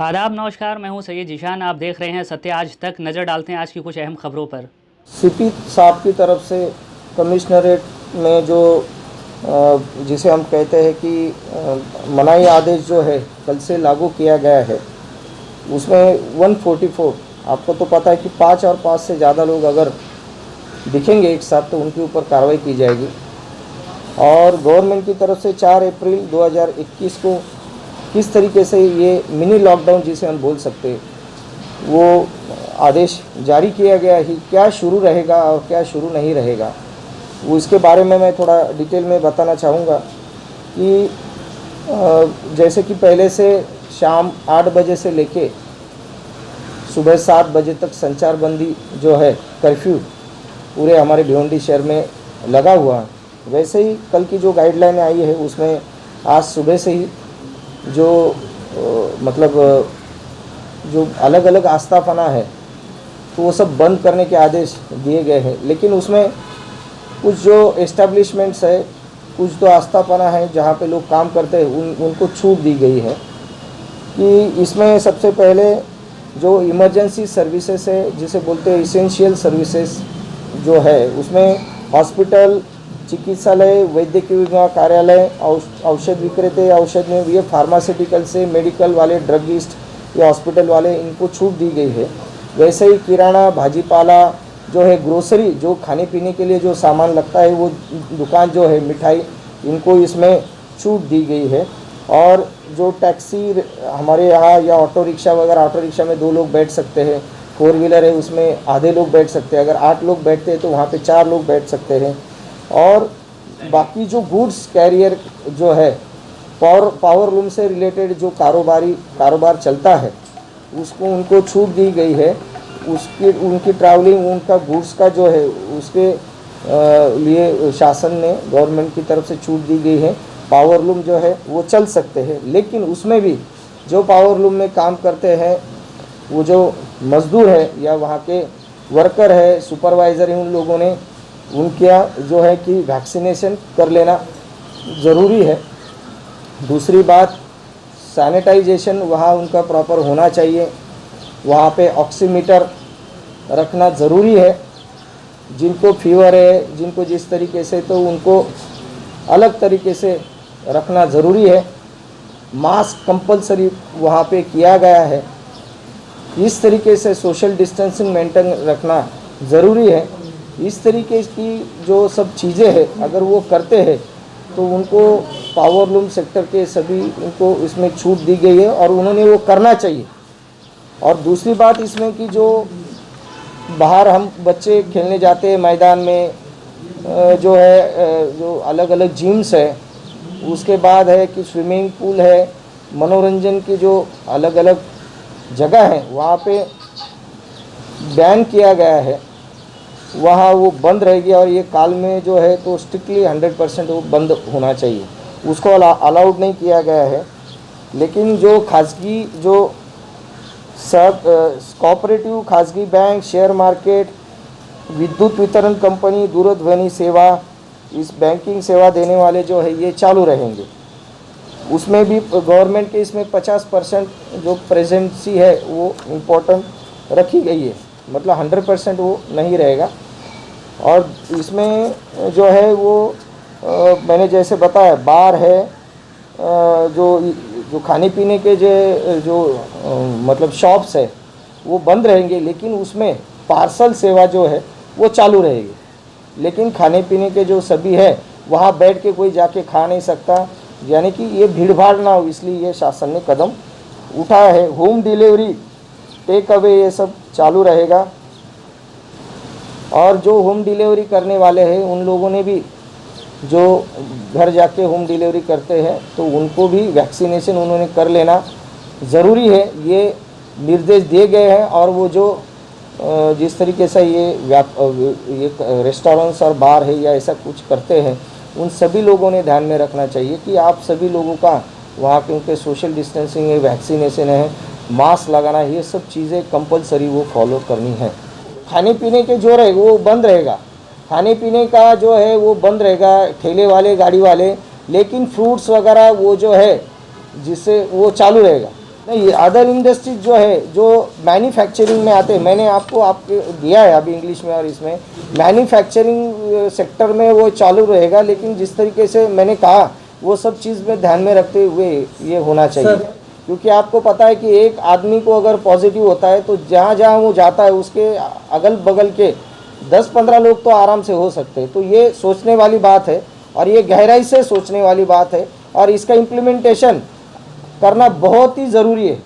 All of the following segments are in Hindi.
आदाब, नमस्कार। मैं हूं सैयद जीशान। आप देख रहे हैं सत्य आज तक। नज़र डालते हैं आज की कुछ अहम खबरों पर। सीपी साहब की तरफ से कमिश्नरेट में जो जिसे हम कहते हैं कि मनाही आदेश जो है कल से लागू किया गया है, उसमें 144, आपको तो पता है कि 5 और 5 से ज़्यादा लोग अगर दिखेंगे एक साथ तो उनके ऊपर कार्रवाई की जाएगी। और गवर्नमेंट की तरफ से 4 अप्रैल 2021 को किस तरीके से ये मिनी लॉकडाउन जिसे हम बोल सकते हैं वो आदेश जारी किया गया है, क्या शुरू रहेगा और क्या शुरू नहीं रहेगा, वो इसके बारे में मैं थोड़ा डिटेल में बताना चाहूँगा। कि जैसे कि पहले से शाम 8 बजे से लेके सुबह 7 बजे तक संचारबंदी जो है, कर्फ्यू पूरे हमारे भिवंडी शहर में लगा हुआ है, वैसे ही कल की जो गाइडलाइन आई है उसमें आज सुबह से ही जो मतलब जो अलग अलग आस्थापना है तो वो सब बंद करने के आदेश दिए गए हैं। लेकिन उसमें कुछ जो एस्टेब्लिशमेंट्स है, कुछ तो आस्थापना है जहाँ पे लोग काम करते हैं उनको छूट दी गई है। कि इसमें सबसे पहले जो इमरजेंसी सर्विसेज है जिसे बोलते हैं इसेंशियल सर्विसेज जो है, उसमें हॉस्पिटल, चिकित्सालय, वैद्यकीय विभाग कार्यालय, औषध विक्रेते, औषध में ये फार्मास्यूटिकल से मेडिकल वाले, ड्रगिस्ट या हॉस्पिटल वाले, इनको छूट दी गई है। वैसे ही किराना, भाजीपाला जो है, ग्रोसरी जो खाने पीने के लिए जो सामान लगता है, वो दुकान जो है, मिठाई, इनको इसमें छूट दी गई है। और जो टैक्सी हमारे यहाँ या ऑटो रिक्शा वगैरह, ऑटो रिक्शा में 2 लोग बैठ सकते हैं, 4 व्हीलर है उसमें आधे लोग बैठ सकते हैं, अगर 8 लोग बैठते हैं तो वहाँ पे 4 लोग बैठ सकते हैं। और बाकी जो गुड्स कैरियर जो है, पावर लूम से रिलेटेड जो कारोबार चलता है उसको उनको छूट दी गई है। उनकी ट्रैवलिंग, उनका गुड्स का जो है उसके लिए शासन ने, गवर्नमेंट की तरफ से छूट दी गई है। पावर लूम जो है वो चल सकते हैं, लेकिन उसमें भी जो पावर लूम में काम करते हैं, वो जो मजदूर है या वहाँ के वर्कर है, सुपरवाइज़र है, उन लोगों ने उनका जो है कि वैक्सीनेशन कर लेना ज़रूरी है। दूसरी बात, सैनिटाइजेशन वहाँ उनका प्रॉपर होना चाहिए। वहाँ पे ऑक्सीमीटर रखना ज़रूरी है। जिनको फीवर है, जिनको जिस तरीके से, तो उनको अलग तरीके से रखना ज़रूरी है। मास्क कंपलसरी वहाँ पे किया गया है। इस तरीके से सोशल डिस्टेंसिंग मेंटेन रखना ज़रूरी है। इस तरीके की जो सब चीज़ें हैं अगर वो करते हैं तो उनको पावर लूम सेक्टर के सभी उनको इसमें छूट दी गई है और उन्होंने वो करना चाहिए। और दूसरी बात इसमें कि जो बाहर हम बच्चे खेलने जाते हैं मैदान में, जो है जो अलग अलग जिम्स है, उसके बाद है कि स्विमिंग पूल है, मनोरंजन की जो अलग अलग जगह है वहाँ पे बैन किया गया है, वहाँ वो बंद रहेगी। और ये काल में जो है तो स्ट्रिक्टली 100% वो बंद होना चाहिए, उसको अलाउड नहीं किया गया है। लेकिन जो खासगी, जो सब कोऑपरेटिव, खासगी बैंक, शेयर मार्केट, विद्युत वितरण कंपनी, दूरध्वनि सेवा, इस बैंकिंग सेवा देने वाले जो है ये चालू रहेंगे। उसमें भी गवर्नमेंट के इसमें 50% जो प्रेजेंसी है वो इम्पोर्टेंट रखी गई है, मतलब 100% वो नहीं रहेगा। और इसमें जो है वो मैंने जैसे बताया, बार है, जो खाने पीने के जो मतलब शॉप्स है वो बंद रहेंगे, लेकिन उसमें पार्सल सेवा जो है वो चालू रहेगी। लेकिन खाने पीने के जो सभी है वहाँ बैठ के कोई जाके खा नहीं सकता, यानी कि ये भीड़ भाड़ ना हो, इसलिए ये शासन ने कदम उठाया है। होम डिलीवरी, टेक अवे, ये सब चालू रहेगा। और जो होम डिलीवरी करने वाले हैं उन लोगों ने भी, जो घर जाके होम डिलीवरी करते हैं, तो उनको भी वैक्सीनेशन उन्होंने कर लेना ज़रूरी है, ये निर्देश दिए गए हैं। और वो जो जिस तरीके से ये रेस्टोरेंट्स और बार है या ऐसा कुछ करते हैं, उन सभी लोगों ने ध्यान में रखना चाहिए कि आप सभी लोगों का वहाँ के उनके सोशल डिस्टेंसिंग है, वैक्सीनेशन है, मास्क लगाना, ये सब चीज़ें कंपलसरी वो फॉलो करनी है। खाने पीने के जो रहे वो बंद रहेगा, खाने पीने का जो है वो बंद रहेगा, ठेले वाले, गाड़ी वाले, लेकिन फ्रूट्स वगैरह वो जो है जिससे वो चालू रहेगा। नहीं, अदर इंडस्ट्रीज जो है जो मैन्युफैक्चरिंग में आते हैं, मैंने आपको आपके दिया है अभी इंग्लिश में और इसमें मैन्युफैक्चरिंग सेक्टर में वो चालू रहेगा, लेकिन जिस तरीके से मैंने कहा वो सब चीज़ में ध्यान में रखते हुए ये होना चाहिए। क्योंकि आपको पता है कि एक आदमी को अगर पॉजिटिव होता है तो जहाँ जहाँ वो जाता है उसके अगल बगल के 10-15 लोग तो आराम से हो सकते हैं। तो ये सोचने वाली बात है और ये गहराई से सोचने वाली बात है और इसका इम्प्लीमेंटेशन करना बहुत ही ज़रूरी है।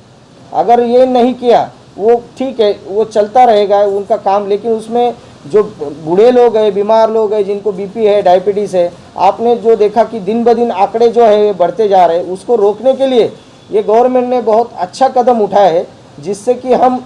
अगर ये नहीं किया वो ठीक है, वो चलता रहेगा उनका काम, लेकिन उसमें जो बूढ़े लोग हैं, बीमार लोग हैं, जिनको बीपी है, डायबिटीज़ है, आपने जो देखा कि दिन ब दिन आंकड़े जो है बढ़ते जा रहे हैं, उसको रोकने के लिए ये गवर्नमेंट ने बहुत अच्छा कदम उठाया है, जिससे कि हम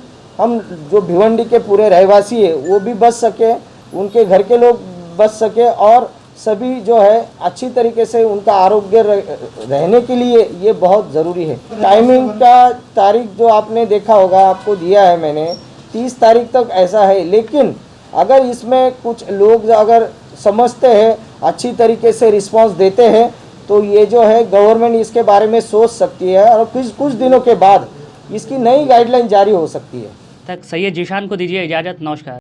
जो भिवंडी के पूरे रहवासी है वो भी बच सके, उनके घर के लोग बच सके और सभी जो है अच्छी तरीके से उनका आरोग्य रहने के लिए ये बहुत ज़रूरी है। टाइमिंग का तारीख जो आपने देखा होगा, आपको दिया है मैंने, 30 तारीख तक ऐसा है। लेकिन अगर इसमें कुछ लोग अगर समझते हैं, अच्छी तरीके से रिस्पांस देते हैं, तो ये जो है गवर्नमेंट इसके बारे में सोच सकती है और कुछ दिनों के बाद इसकी नई गाइडलाइन जारी हो सकती है। तक सैयद जीशान को दीजिए इजाज़त। नमस्कार।